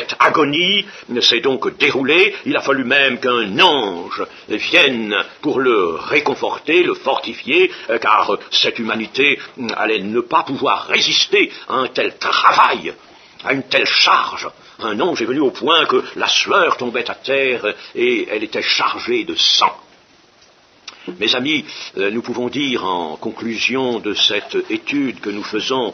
cette agonie s'est donc déroulée. Il a fallu même qu'un ange vienne pour le réconforter, le fortifier, car cette humanité allait ne pas pouvoir résister à un tel travail, à une telle charge. Un ange est venu au point que la sueur tombait à terre et elle était chargée de sang. Mes amis, nous pouvons dire en conclusion de cette étude que nous faisons,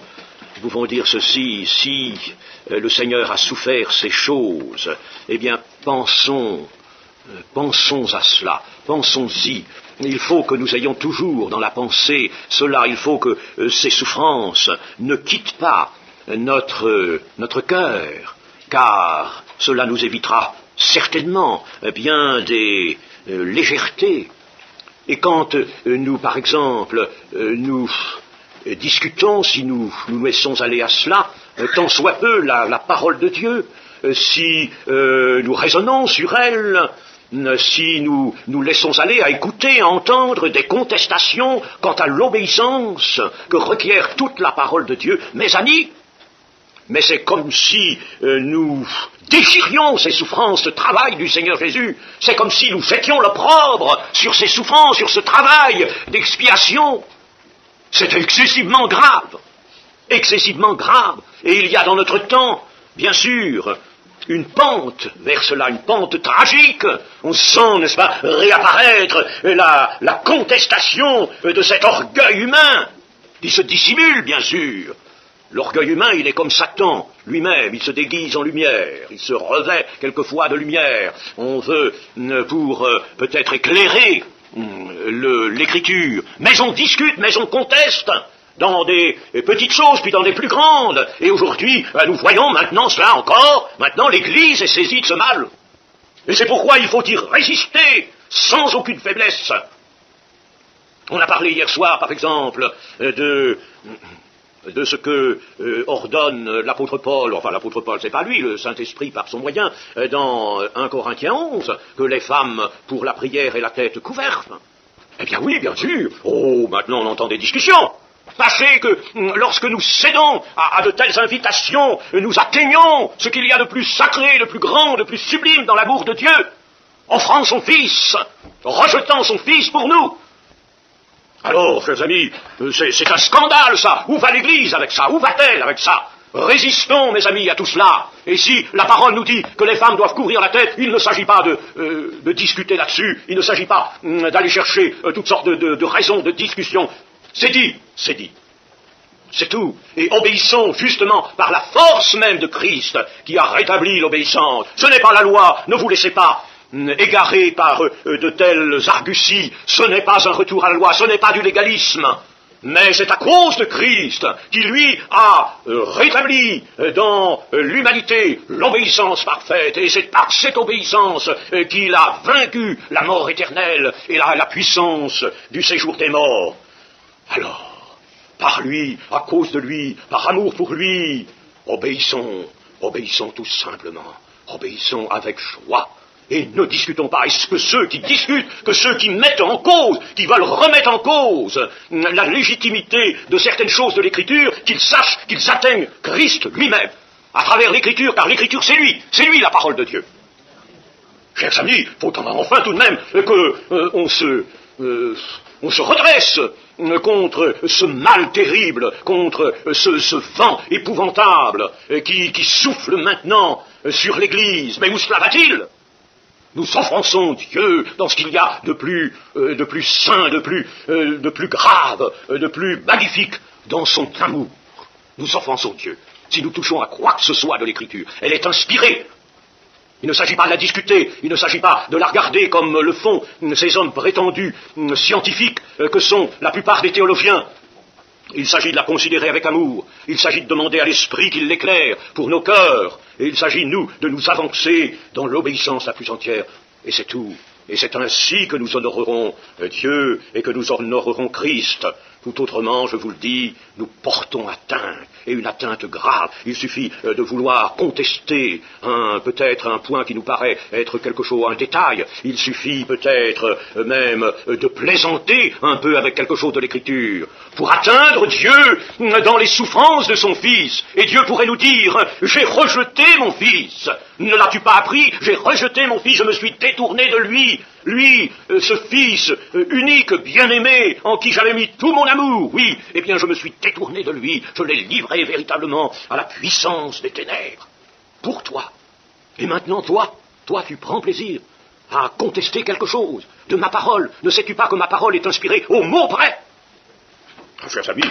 nous pouvons dire ceci: si le Seigneur a souffert ces choses, eh bien pensons à cela, pensons-y. Il faut que nous ayons toujours dans la pensée cela, il faut que ces souffrances ne quittent pas notre cœur, car cela nous évitera certainement bien des légèretés. Et quand nous, par exemple, nous discutons, si nous nous laissons aller à cela, tant soit peu la parole de Dieu, si nous raisonnons sur elle, si nous nous laissons aller à écouter, à entendre des contestations quant à l'obéissance que requiert toute la parole de Dieu, mes amis, mais c'est comme si nous déchirions ces souffrances, ce travail du Seigneur Jésus. C'est comme si nous jetions l'opprobre sur ces souffrances, sur ce travail d'expiation. C'est excessivement grave. Excessivement grave. Et il y a dans notre temps, bien sûr, une pente vers cela, une pente tragique. On sent, n'est-ce pas, réapparaître la contestation de cet orgueil humain qui se dissimule, bien sûr. L'orgueil humain, il est comme Satan lui-même, il se déguise en lumière, il se revêt quelquefois de lumière. On veut, pour peut-être éclairer l'écriture, mais on discute, mais on conteste dans des petites choses, puis dans des plus grandes. Et aujourd'hui, nous voyons maintenant cela encore, maintenant l'Église est saisie de ce mal. Et c'est pourquoi il faut y résister sans aucune faiblesse. On a parlé hier soir, par exemple, de ce que ordonne l'apôtre Paul, enfin l'apôtre Paul, c'est pas lui, le Saint-Esprit par son moyen, dans 1 Corinthiens 11, que les femmes pour la prière aient la tête couverte. Eh bien oui, bien sûr. Oh, maintenant on entend des discussions. Sachez que lorsque nous cédons à de telles invitations, nous atteignons ce qu'il y a de plus sacré, de plus grand, de plus sublime dans l'amour de Dieu, offrant son Fils, rejetant son Fils pour nous. Alors, chers amis, c'est un scandale, ça. Où va l'Église avec ça? Où va-t-elle avec ça? Résistons, mes amis, à tout cela. Et si la parole nous dit que les femmes doivent couvrir la tête, il ne s'agit pas de discuter là-dessus, il ne s'agit pas d'aller chercher toutes sortes de raisons de discussion. C'est dit, c'est dit. C'est tout. Et obéissons justement par la force même de Christ qui a rétabli l'obéissance. Ce n'est pas la loi, ne vous laissez pas égaré par de telles arguties, ce n'est pas un retour à la loi, ce n'est pas du légalisme, mais c'est à cause de Christ qui, lui, a rétabli dans l'humanité l'obéissance parfaite, et c'est par cette obéissance qu'il a vaincu la mort éternelle et la puissance du séjour des morts. Alors, par lui, à cause de lui, par amour pour lui, obéissons tout simplement, obéissons avec joie. Et ne discutons pas. Est-ce que ceux qui discutent, que ceux qui mettent en cause, qui veulent remettre en cause la légitimité de certaines choses de l'Écriture, qu'ils sachent qu'ils atteignent Christ lui-même, à travers l'Écriture, car l'Écriture c'est lui la parole de Dieu. Chers amis, il faut enfin tout de même qu'on se redresse contre ce mal terrible, contre ce vent épouvantable qui souffle maintenant sur l'Église. Mais où cela va-t-il? Nous offensons Dieu dans ce qu'il y a de plus saint, de plus grave, de plus magnifique dans son amour. Nous offensons Dieu. Si nous touchons à quoi que ce soit de l'Écriture, elle est inspirée. Il ne s'agit pas de la discuter, il ne s'agit pas de la regarder comme le font ces hommes prétendus scientifiques que sont la plupart des théologiens. Il s'agit de la considérer avec amour, il s'agit de demander à l'Esprit qu'il l'éclaire pour nos cœurs, et il s'agit, nous, de nous avancer dans l'obéissance la plus entière. Et c'est tout. Et c'est ainsi que nous honorerons Dieu et que nous honorerons Christ Tout autrement, je vous le dis, nous portons atteinte, et une atteinte grave. Il suffit de vouloir contester peut-être un point qui nous paraît être quelque chose, un détail. Il suffit peut-être même de plaisanter un peu avec quelque chose de l'Écriture pour atteindre Dieu dans les souffrances de son Fils. Et Dieu pourrait nous dire, j'ai rejeté mon Fils. Ne l'as-tu pas appris? J'ai rejeté mon Fils, je me suis détourné de lui. Lui, ce Fils unique, bien-aimé, en qui j'avais mis tout mon amour, oui, eh bien je me suis détourné de lui, je l'ai livré véritablement à la puissance des ténèbres, pour toi. Et maintenant, toi, tu prends plaisir à contester quelque chose de ma parole. Ne sais-tu pas que ma parole est inspirée au mot près? Chers amis,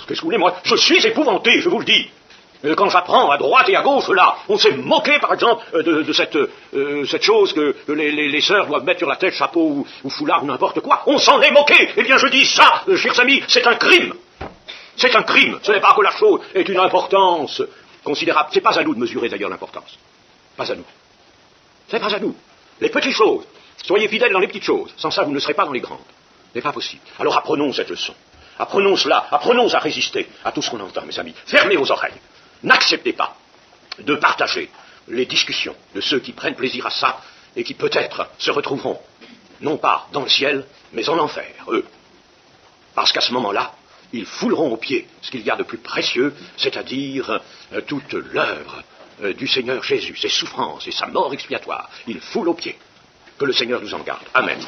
qu'est-ce que vous voulez, moi? Je suis épouvanté, je vous le dis. Quand j'apprends à droite et à gauche, là, on s'est moqué, par exemple, de cette chose que les sœurs doivent mettre sur la tête, chapeau ou foulard ou n'importe quoi. On s'en est moqué. Eh bien, je dis ça, chers amis, c'est un crime. C'est un crime. Ce n'est pas que la chose ait une importance considérable. C'est pas à nous de mesurer, d'ailleurs, l'importance. Pas à nous. C'est pas à nous. Les petites choses. Soyez fidèles dans les petites choses. Sans ça, vous ne serez pas dans les grandes. Ce n'est pas possible. Alors apprenons cette leçon. Apprenons cela. Apprenons à résister à tout ce qu'on entend, mes amis. Fermez vos oreilles. N'acceptez pas de partager les discussions de ceux qui prennent plaisir à ça et qui peut-être se retrouveront, non pas dans le ciel, mais en enfer, eux. Parce qu'à ce moment-là, ils fouleront aux pieds ce qu'il y a de plus précieux, c'est-à-dire toute l'œuvre du Seigneur Jésus, ses souffrances et sa mort expiatoire. Ils foulent aux pieds. Que le Seigneur nous en garde. Amen.